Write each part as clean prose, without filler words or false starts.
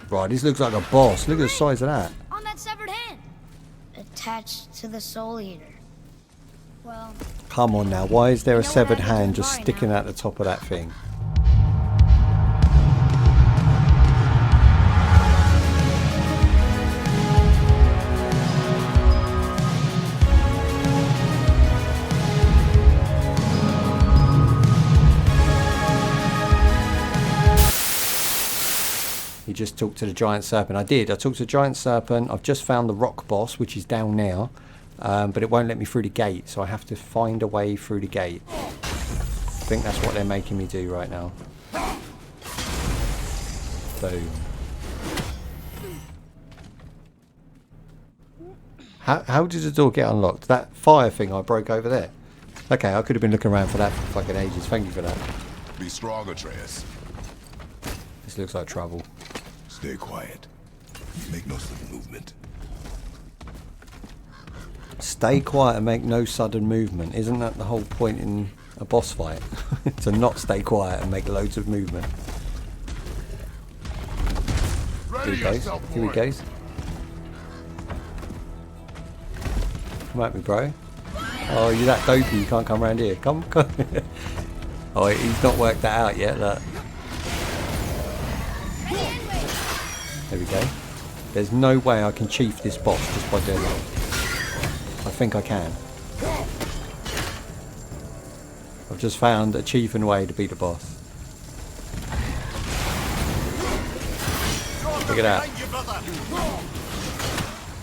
Right, this looks like a boss. Look at the size of that. On that severed hand. Attached to the Soul Eater. Well... Come on now, why is there a severed hand just sticking out the top of that thing? You just talked to the giant serpent. I did. I talked to the giant serpent. I've just found the rock boss, which is down now. But it won't let me through the gate, so I have to find a way through the gate. I think that's what they're making me do right now. Boom. How did the door get unlocked? That fire thing I broke over there. Okay, I could have been looking around for that for fucking ages. Thank you for that. Be strong, Atreus. This looks like trouble. Stay quiet. Make no sudden movement. Stay quiet and make no sudden movement. Isn't that the whole point in a boss fight? To not stay quiet and make loads of movement. Here he goes. Here he goes. Come at me, bro. Oh, you're that dopey. You can't come around here. Come. Oh, he's not worked that out yet. Look. There we go. There's no way I can chief this boss just by doing that. I think I can. I've just found a chiefing way to beat the boss. Look at that.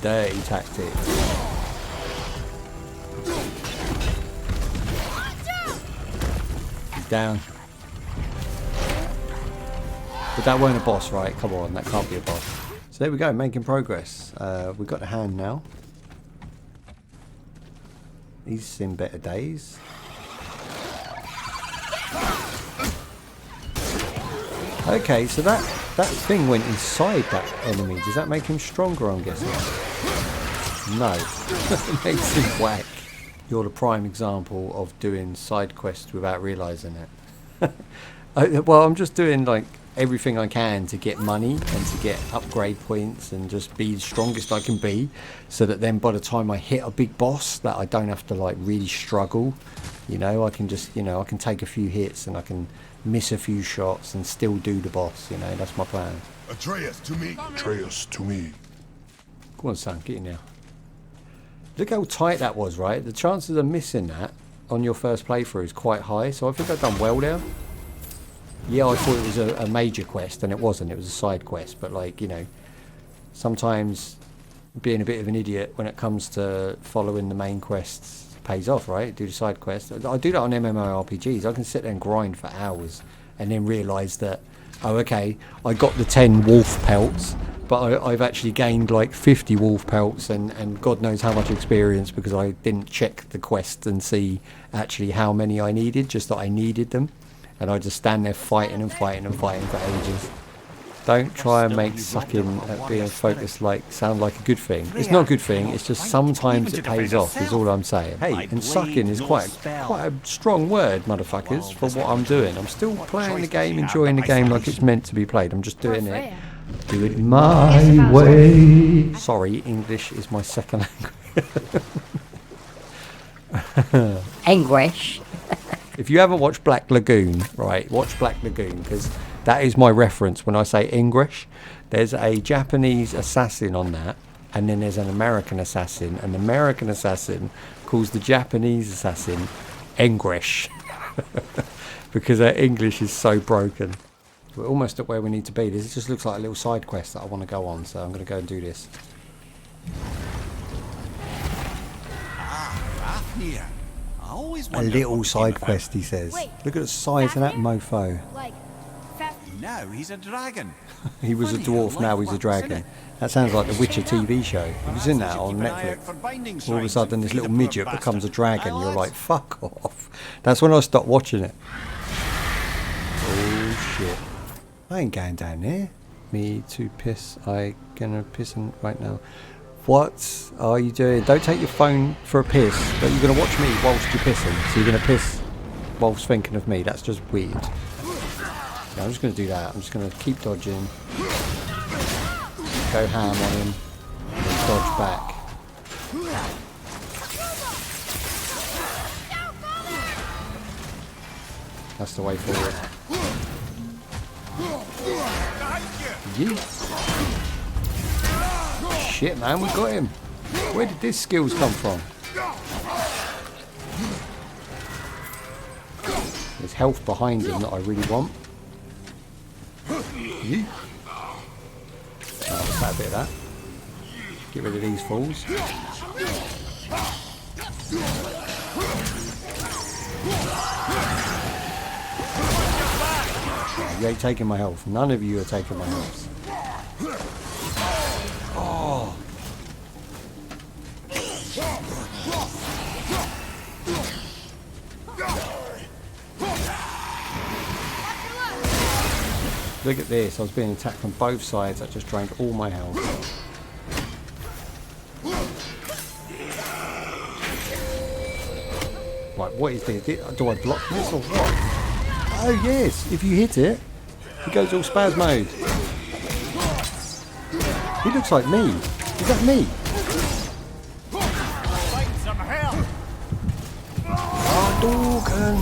Dirty tactic. He's down. But that weren't a boss, right? Come on, that can't be a boss. So there we go, making progress. We've got the hand now. He's seen better days. Okay, so that thing went inside that enemy. Does that make him stronger, I'm guessing? No. It makes him whack. You're the prime example of doing side quests without realising it. Well, I'm just doing like everything I can to get money and to get upgrade points and just be the strongest I can be, so that then by the time I hit a big boss that I don't have to like really struggle. You know, I can just, you know, I can take a few hits and I can miss a few shots and still do the boss. You know, that's my plan. Atreus, to me. Atreus, to me. Go on, son, get in there. Look how tight that was, right? The chances of missing that on your first playthrough is quite high, so I think I've done well there. Yeah, I thought it was a major quest, and it wasn't. It was a side quest, but like, you know, sometimes being a bit of an idiot when it comes to following the main quests pays off, right? Do the side quests. I do that on MMORPGs. I can sit there and grind for hours and then realise that, oh, okay, I got the 10 wolf pelts, but I've actually gained like 50 wolf pelts and God knows how much experience because I didn't check the quest and see actually how many I needed, just that I needed them. And I just stand there fighting and fighting and fighting for ages. Don't try and make sucking at being focused like sound like a good thing. It's not a good thing, it's just sometimes it pays off, is all I'm saying. Hey, and sucking is quite a strong word, motherfuckers, for what I'm doing. I'm still playing the game, enjoying the game like it's meant to be played. I'm just doing it. Do it my way. Sorry, English is my second language. English. If you haven't watched Black Lagoon, right, watch Black Lagoon, because that is my reference when I say English. There's a Japanese assassin on that, and then there's an American assassin, and the American assassin calls the Japanese assassin English, because their English is so broken. We're almost at where we need to be. This just looks like a little side quest that I want to go on, so I'm going to go and do this. A little side quest, he says. Wait, look at the size of that mofo. Like, Now he's a dragon. He was a dwarf, now he's a dragon. That sounds like the Witcher TV show. He was in that on Netflix. All of a sudden this little midget becomes a dragon. You're like, fuck off. That's when I stopped watching it. Oh shit. I ain't going down there. Me to piss. I gonna piss in right now. What are you doing? Don't take your phone for a piss, but you're going to watch me whilst you're pissing. So you're going to piss whilst thinking of me. That's just weird. Yeah, I'm just going to do that. I'm just going to keep dodging. go ham on him and then dodge back. That's the way forward. Yes. Shit, man, we got him. Where did this skills come from? There's health behind him that I really want. Yeah. Let's have a bit of that. Get rid of these fools. You ain't taking my health. None of you are taking my health. Oh. Look at this. I was being attacked from both sides. I just drained all my health. Right, what is this? Do I block this or what? Oh yes, if you hit it, it goes all spaz mode. He looks like me. Is that me? Oh, Drunken!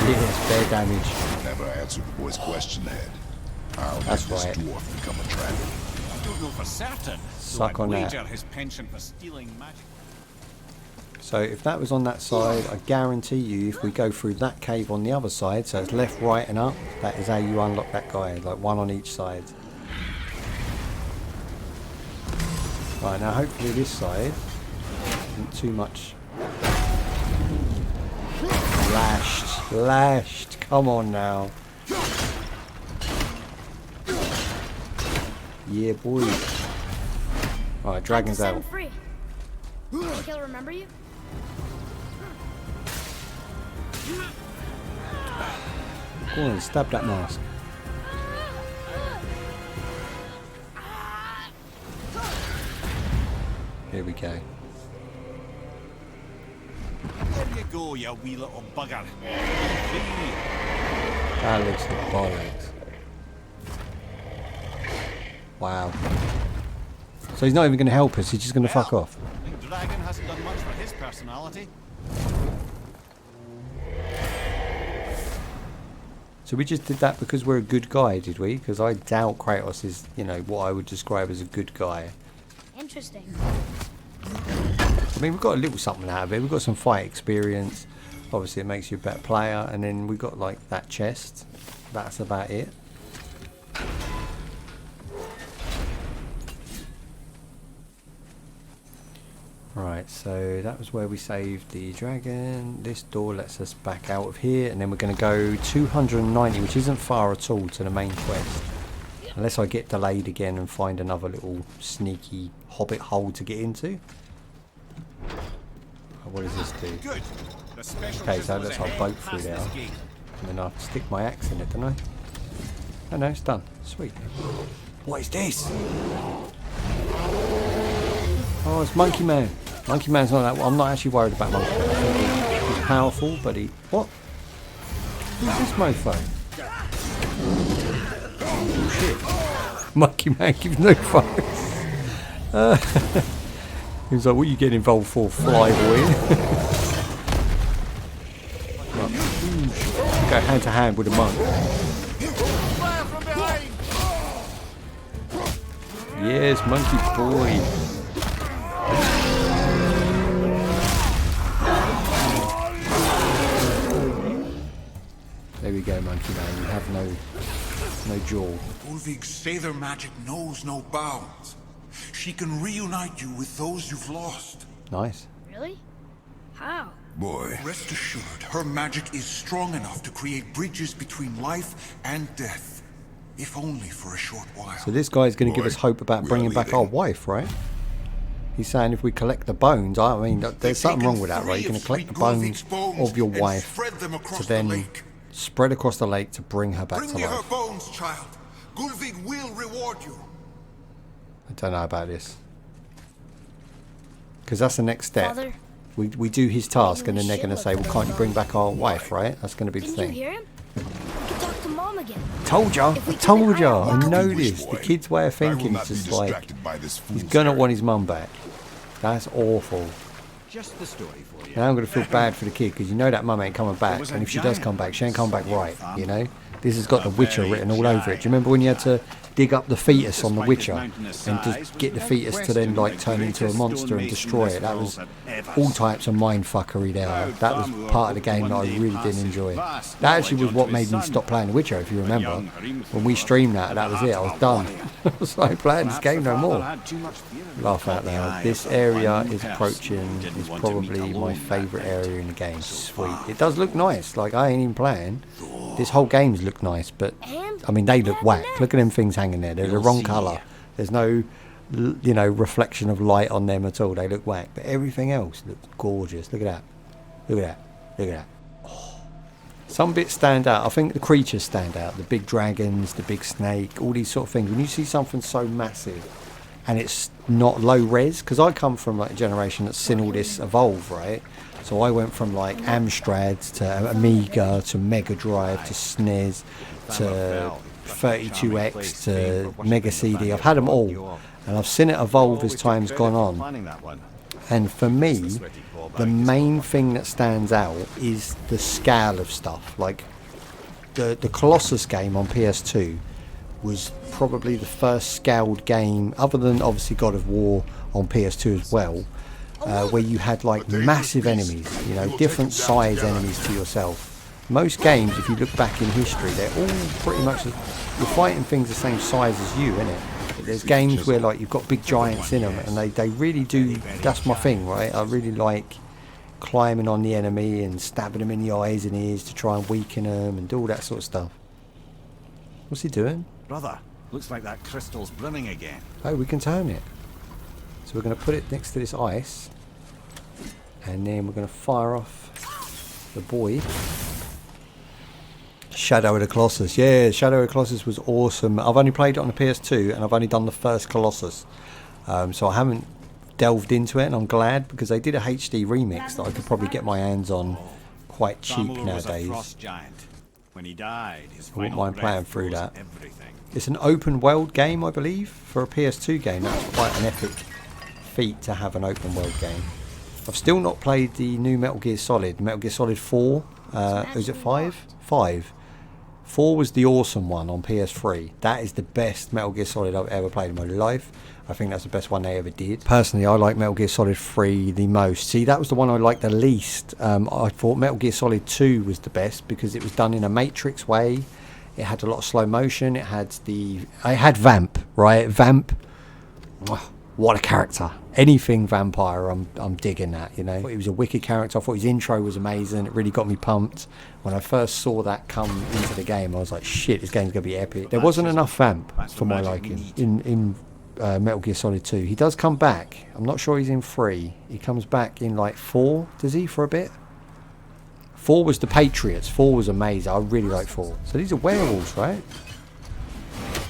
Yes, bear damage. Never answered the boy's question, Ed. How That's did this right. dwarf become a dragon? I don't know for certain. Suck so on I'd that. wager his penchant for stealing magic. So if that was on that side, I guarantee you if we go through that cave on the other side, so it's left, right and up, that is how you unlock that guy, like one on each side. Right, now hopefully this side isn't too much. Lashed, come on now. Yeah boy. Right, dragon's out. Free. Think he'll remember you? Go on, stab that mask. Here we go. There you go, you wee little bugger. That looks like bollocks. Wow. So he's not even going to help us, he's just going to fuck off. I think Dragon hasn't done much for his personality. So we just did that because we're a good guy, did we? Because I doubt Kratos is, you know, what I would describe as a good guy. Interesting. I mean, we've got a little something out of it. We've got some fight experience. Obviously, it makes you a better player. And then we got, like, that chest. That's about it. Right, so that was where we saved the dragon. This door lets us back out of here. And then we're going to go 290, which isn't far at all to the main quest. Unless I get delayed again and find another little sneaky hobbit hole to get into. What does this do? Good. The special Okay, so chisel is let's I'll ahead boat through past there. this gate. And then I'll stick my axe in it, don't I? Oh no, it's done. Sweet. What is this? Oh, it's Monkey Man. Monkey Man's not that. I'm not actually worried about Monkey Man. I think he's powerful, but he. What? Who's this mofo? Oh, shit. Monkey Man gives no fucks. He was like, what are you getting involved for, fly boy? Right. Go hand to hand with a monk. Fire from behind! Yes, monkey boy. There we go, Monkey Man. You have no jaw. Ulvig's Sather magic knows no bounds. She can reunite you with those you've lost. Nice. Really? How? Boy, Rest assured, her magic is strong enough to create bridges between life and death. If only for a short while. So this guy's going to give Boy, us hope about we are bringing back our leaving. wife, right? He's saying if we collect the bones, I mean, there's They've something taken wrong with that, right? 3 You're going of to collect the Sweet bones Gulvig's of your and wife spread them across to then the lake. spread across the lake to bring her back Bring to me her life. bones, child. Gulvig will reward you. I don't know about this. Because that's the next step. Father? We do his task and then they're going to say, well, can't you bring back our wife, right? That's going to be the Didn't you thing. hear him? We can talk to Mom again. Told ya. If we I keep told an eye ya. out, I what know could you this. wish, The boy? kid's way of I will thinking not is be just like distracted by this he's fool's gonna errand. want his mum back. That's awful. Just the story for you. Now I'm gonna feel bad for the kid because you know that mum ain't coming back, was a and if she does giant come back, she ain't come back on your right. farm. You know, this has got A The Witcher very written all over it. Do you remember when you had to dig up the fetus on The Witcher and just get the fetus to then like turn into a monster and destroy it? That was all types of mind fuckery there. That was part of the game that I really didn't enjoy. That actually was what made me stop playing The Witcher, if you remember. When we streamed that was it. I was done. I was like playing this game no more. Laugh out loud. This area is probably my favourite area in the game. Sweet. It does look nice. Like I ain't even playing. This whole game's look nice, but I mean they look whack. Look at them things hanging there. They're the wrong colour. There's no, you know, reflection of light on them at all. They look whack. But everything else looks gorgeous. Look at that. Look at that. Look at that. Oh. Some bits stand out. I think the creatures stand out. The big dragons, the big snake, all these sort of things. When you see something so massive and it's not low res, because I come from like a generation that's seen all this evolve, right? So I went from like Amstrads to Amiga to Mega Drive to SNES to 32X to Mega CD. I've had them all, and I've seen it evolve as time's gone on. And for me, the main thing that stands out is the scale of stuff. Like the Colossus game on PS2 was probably the first scaled game, other than obviously God of War on PS2 as well, where you had like massive enemies, you know, different size enemies to yourself. Most games, if you look back in history, they're all pretty much, you're fighting things the same size as you, innit? But there's games where like you've got big giants in them, and they really do, that's my thing, right? I really like climbing on the enemy and stabbing them in the eyes and ears to try and weaken them and do all that sort of stuff. What's he doing? Brother, looks like that crystal's brimming again. Oh, we can turn it. So we're going to put it next to this ice, and then we're going to fire off the boy. Shadow of the Colossus. Yeah, Shadow of the Colossus was awesome. I've only played it on the PS2, and I've only done the first Colossus. So I haven't delved into it, and I'm glad, because they did a HD remix that I could probably get my hands on quite cheap Thamur was a nowadays. frost giant. When he died, his I wouldn't final mind playing breath through froze that. everything. It's an open world game, I believe, for a PS2 game. That's quite an epic feat to have an open world game. I've still not played the new Metal Gear Solid. Metal Gear Solid 4. Is it 5? 5. 4 was the awesome one on PS3. That is the best Metal Gear Solid I've ever played in my life. I think that's the best one they ever did. Personally, I like Metal Gear Solid 3 the most. See, that was the one I liked the least. I thought Metal Gear Solid 2 was the best because it was done in a Matrix way. It had a lot of slow motion. It had Vamp, right? Vamp. What a character. Anything vampire, I'm digging that, you know. I thought he was a wicked character. I thought his intro was amazing. It really got me pumped. When I first saw that come into the game, I was like, shit, this game's going to be epic. There wasn't enough Vamp for my liking in Metal Gear Solid 2. He does come back. I'm not sure he's in 3. He comes back in like 4, does he, for a bit? 4 was the Patriots. 4 was amazing. I really like 4. So these are werewolves, right?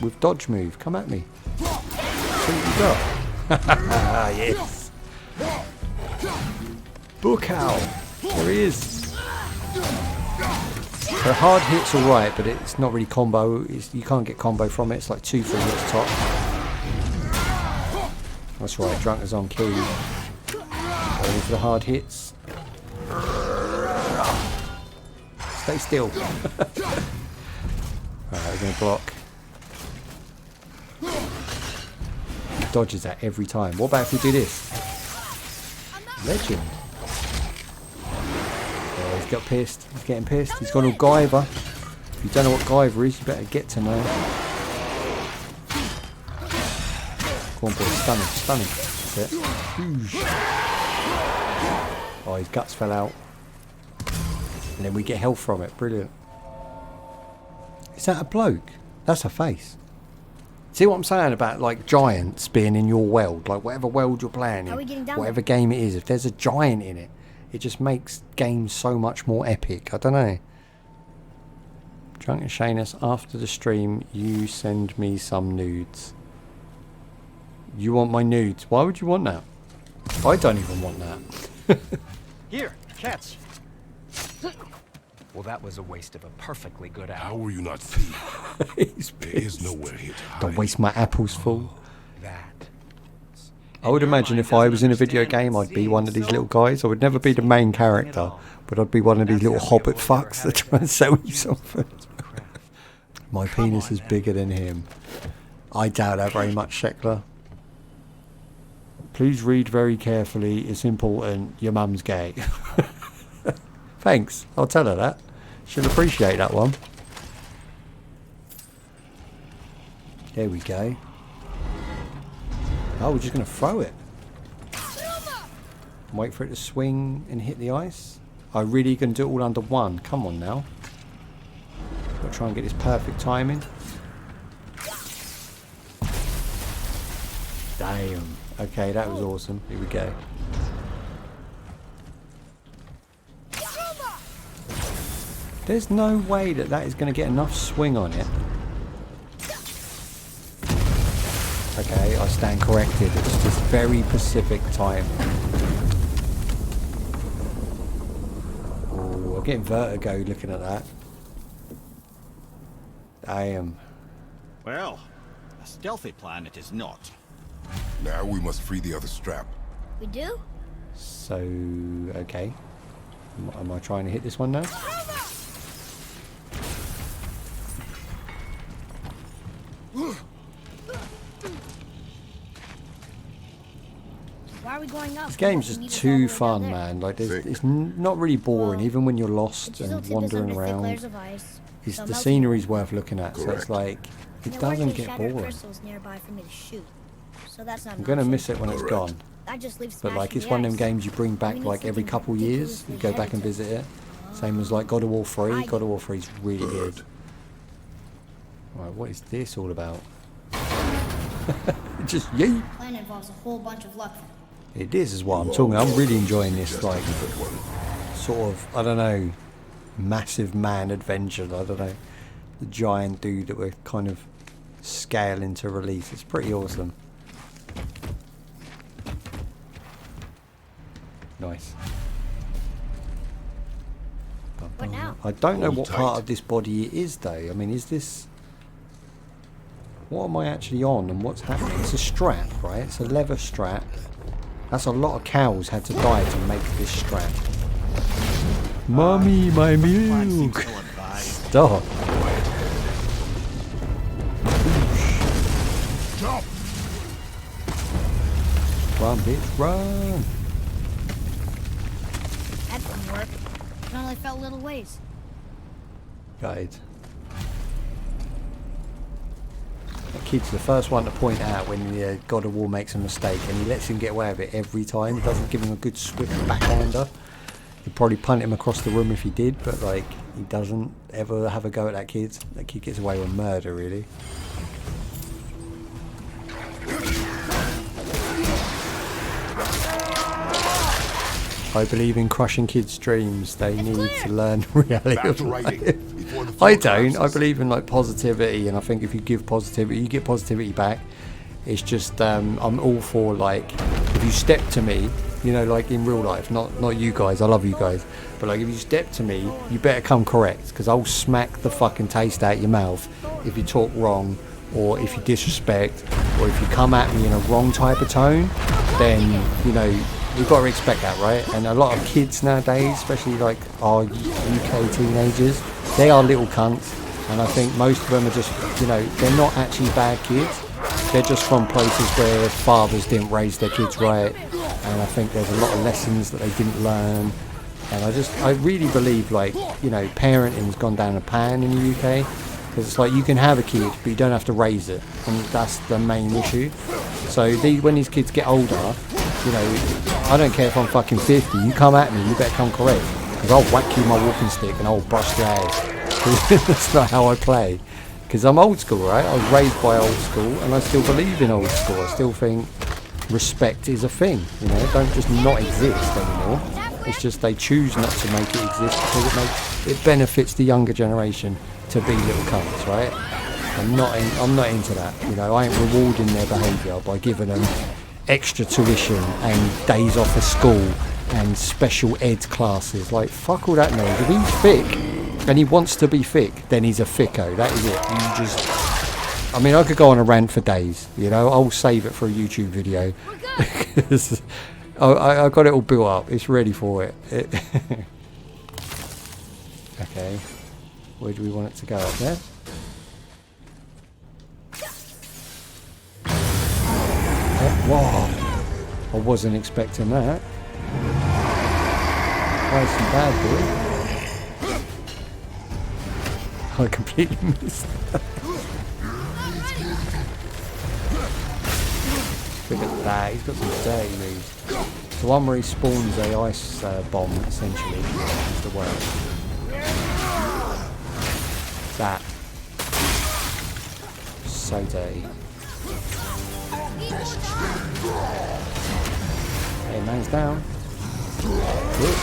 With dodge move. Come at me. See what you got. Yes. Book owl. There he is. So hard hits alright, but it's not really combo. You can't get combo from it. It's like 2-3 hits top. That's right. Drunken's on key. Going for the hard hits. Stay still. Alright, we're going to block. He dodges that every time. What about if we do this? Legend. Oh, he's got pissed. He's getting pissed. He's gone all Guyver. If you don't know what Guyver is, you better get to know. Come on, boy. Stun him. Stun him. That's it. Oh, his guts fell out. And then we get health from it. Brilliant. Is that a bloke? That's a face. See what I'm saying about like giants being in your world? Like whatever world you're playing in, whatever game it is, if there's a giant in it, it just makes games so much more epic. I don't know. Drunken Shanuz, after the stream, you send me some nudes. You want my nudes? Why would you want that? I don't even want that. Here, catch. Well, that was a waste of a perfectly good How apple. will you not see? He's There is pissed. nowhere here to hide. Don't waste my apples full. That. I would imagine if I was in a video game, I'd be one of these little guys. I would never be the main character, but I'd be one of these little hobbit fucks that try and sell you something. My penis is bigger than him. I doubt that very much, Shekler. Please read very carefully. It's important. Your mum's gay. Thanks. I'll tell her that. She'll appreciate that one. There we go. Oh, we're just going to throw it. Wait for it to swing and hit the ice. I really can do it all under one. Come on now. Got to try and get this perfect timing. Damn. Okay, that was awesome. Here we go. There's no way that that is going to get enough swing on it. Okay, I stand corrected. It's just very specific time. Oh, I'm getting vertigo looking at that. I am. Well, a stealthy plan it is not. Now we must free the other strap. We do? So, okay. Am I trying to hit this one now? Why are we going up? This game's We just need to too go fun, down there. man. Like, See? it's not really boring, Well, even when you're lost The chisel and tip is wandering under thick layers around. of ice, It's so the melting scenery's worth looking at, so it's Correct. like it There doesn't weren't any get shattered boring. crystals nearby for me to shoot, so that's not I'm an gonna option. miss it when it's Correct. gone. I just leave But like smashing it's the one of them ice. games you bring back We need like every something couple years. You go back and ridiculously visit it. Same as like God of War 3. God of War 3 is really good. Good. Right, what is this all about? Just yeet. Plan involves a whole bunch of luck. It is what I'm talking. I'm really enjoying this like Good one. sort of, I don't know, massive man adventure. I don't know, the giant dude that we're kind of scaling to release. It's pretty awesome. Nice. What now? I don't know Hold what tight. part of this body it is though. I mean, is this... What am I actually on and what's happening? It's a strap, right? It's a leather strap. That's a lot of cows had to die to make this strap. Mummy, my Plan seems milk! ill-advised. Stop. Jump! Run, bitch, run! That didn't work. It only fell little ways. Guys. The kid's the first one to point out when the God of War makes a mistake and he lets him get away with it every time. He doesn't give him a good swift backhander. He'd probably punt him across the room if he did, but like he doesn't ever have a go at that kid. That kid gets away with murder, really. I believe in crushing kids' dreams. They need to learn reality Back of to life. writing before the I floor don't. I collapses. believe in like positivity, and I think if you give positivity, you get positivity back. It's just I'm all for like if you step to me, you know, like in real life, not you guys. I love you guys, but like if you step to me, you better come correct, because I'll smack the fucking taste out your mouth if you talk wrong, or if you disrespect, or if you come at me in a wrong type of tone. Then you know you've got to expect that, right? And a lot of kids nowadays, especially like our UK teenagers, they are little cunts, and I think most of them are just, you know, they're not actually bad kids. They're just from places where fathers didn't raise their kids right, and I think there's a lot of lessons that they didn't learn. And I really believe, like, you know, parenting's gone down a pan in the UK, because it's like you can have a kid, but you don't have to raise it, and that's the main issue. So when these kids get older, you know, I don't care if I'm fucking 50, you come at me, you better come correct, because I'll whack you with my walking stick and I'll bust your ass. That's not how I play. Because I'm old school, right? I was raised by old school, and I still believe in old school. I still think respect is a thing, you know? Don't just not exist anymore. It's just they choose not to make it exist because it benefits the younger generation to be little cunts, right? I'm not into that, you know? I ain't rewarding their behaviour by giving them extra tuition and days off of school and special ed classes. Like, fuck all that noise. If he's thick, and he wants to be thick, then he's a thicko. That is it. You just, I mean, I could go on a rant for days, you know. I'll save it for a YouTube video. Because I got it all built up. It's ready for it. Okay. Where do we want it to go? Up there? Oh, whoa. I wasn't expecting that. Nice and bad, boy. I completely missed that. Look at that, he's got some dirty moves. The one where he spawns a ice bomb, essentially, is the world. That. So dirty. Hey, man's down. Good.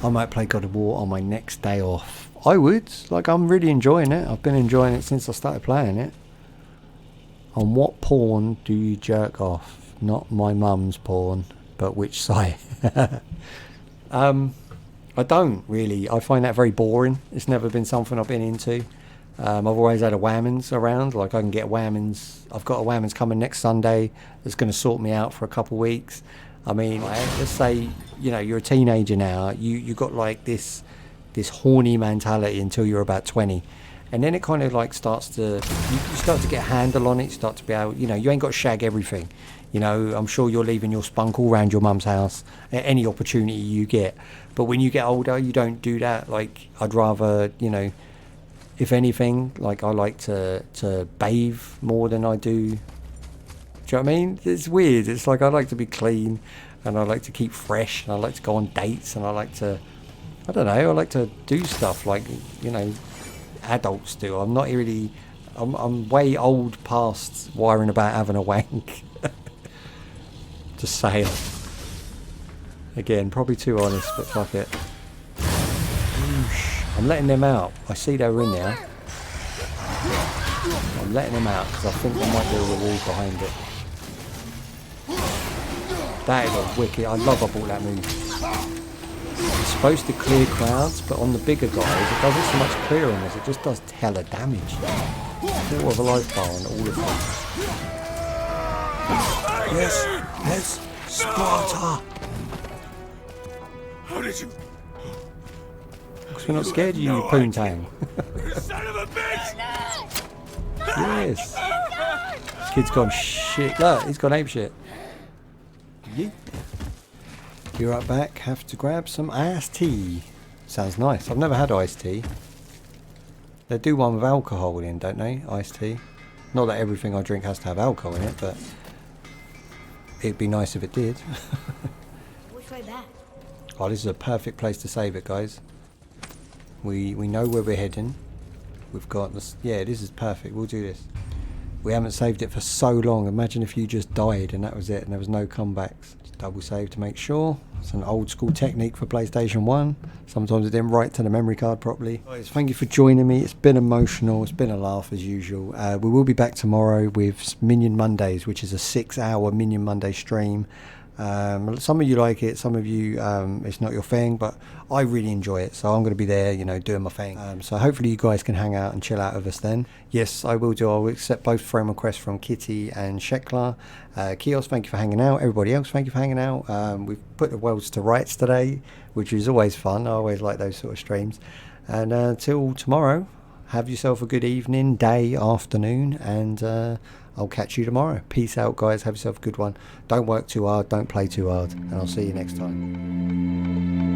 I might play God of War on my next day off. I would. Like, I'm really enjoying it. I've been enjoying it since I started playing it. On what porn do you jerk off? Not my mum's porn, but which site? I don't really. I find that very boring. It's never been something I've been into. I've always had a whammons around. Like, I can get whammons. I've got a whammons coming next Sunday that's going to sort me out for a couple of weeks. I mean, let's say, you know, you're a teenager now. You got like this horny mentality until you're about 20. And then it kind of like starts to, you start to get a handle on it. You start to be able, you know, you ain't got to shag everything. You know, I'm sure you're leaving your spunk all around your mum's house at any opportunity you get. But when you get older, you don't do that. Like, I'd rather, you know, if anything, like, I like to bathe more than I do. Do you know what I mean? It's weird. It's like, I like to be clean, and I like to keep fresh, and I like to go on dates, and I like to, I don't know, I like to do stuff like, you know, adults do. I'm not really, I'm way old past worrying about having a wank. Just saying. Again, probably too honest, but fuck it. I'm letting them out. I see they were in there. I'm letting them out because I think there might be a reward behind it. That is a wicked. I love I bought that move. It's supposed to clear crowds, but on the bigger guys, it doesn't so much clear them as it just does hella damage. 4 of a life bar on all of them. Yes, yes, Sparta! How did you... Because we're not scared of you, you poontang. Son of a bitch! Yes. Kid's gone shit. Look, he's gone ape shit. Yeet. Be right back. Have to grab some iced tea. Sounds nice. I've never had iced tea. They do one with alcohol in, don't they? Iced tea. Not that everything I drink has to have alcohol in it, but it'd be nice if it did. Which way back? Oh, this is a perfect place to save it, guys. We know where we're heading. We've got this. Yeah, this is perfect. We'll do this. We haven't saved it for so long. Imagine if you just died and that was it and there was no comebacks. Just double save to make sure. It's an old school technique for PlayStation 1. Sometimes it didn't write to the memory card properly. Guys, thank you for joining me. It's been emotional. It's been a laugh as usual. We will be back tomorrow with Minion Mondays, which is a 6-hour Minion Monday stream. Some of you like it, some of you it's not your thing, but I really enjoy it, so I'm going to be there, you know, doing my thing. So hopefully you guys can hang out and chill out with us then. Yes, I will do. I will accept both friend requests from Kitty and Shekla. Kios, thank you for hanging out. Everybody else, thank you for hanging out. We've put the worlds to rights today, which is always fun. I always like those sort of streams. And until tomorrow, have yourself a good evening, day, afternoon, and I'll catch you tomorrow. Peace out, guys. Have yourself a good one. Don't work too hard. Don't play too hard. And I'll see you next time.